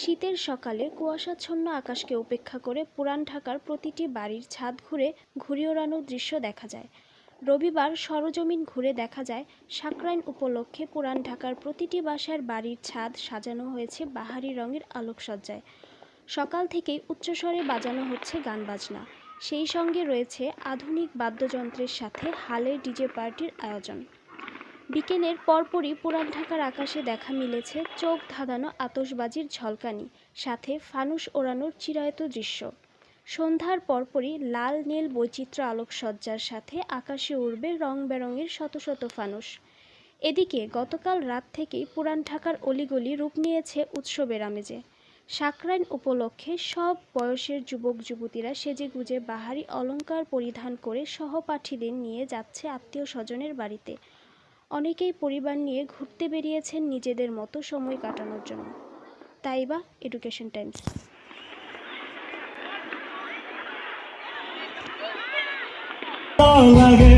শীতের সকালে কুয়াশাচ্ছন্ন আকাশকে উপেক্ষা করে পুরান ঢাকার প্রতিটি বাড়ির ছাদ ঘুরে ঘুড়ি ওড়ানোর দৃশ্য দেখা যায়। রবিবার সরজমিন ঘুরে দেখা যায় সাকরাইন উপলক্ষে পুরান ঢাকার প্রতিটি বাসার বাড়ির ছাদ সাজানো হয়েছে বাহারি রঙের আলোকসজ্জায়। সকাল থেকেই উচ্চস্বরে বাজানো হচ্ছে গান বাজনা, সেই সঙ্গে রয়েছে আধুনিক বাদ্যযন্ত্রের সাথে হালের ডিজে পার্টির আয়োজন। বিকেলের পরপরই পুরান ঢাকার আকাশে দেখা মিলেছে চোখ ধাঁধানো আতশবাজির ঝলকানি, সাথে ফানুস ওড়ানোর চিরায়ত দৃশ্য। সন্ধ্যার পরপরই লাল নীল বৈচিত্র্য আলোকসজ্জার সাথে আকাশে উড়বে রং বেরঙের শত শত ফানুস। এদিকে গতকাল রাত থেকেই পুরান ঢাকার অলিগলি রূপ নিয়েছে উৎসবের আমেজে। সাকরাইন উপলক্ষে সব বয়সের যুবক যুবতীরা সেজেগুজে বাহারি অলংকার পরিধান করে সহপাঠীদের নিয়ে যাচ্ছে আত্মীয় স্বজনের বাড়িতে। অনেকেই পরিবার নিয়ে ঘুরতে বেরিয়েছেন নিজেদের মতো সময় কাটানোর জন্য। Taiba education Times. লাগে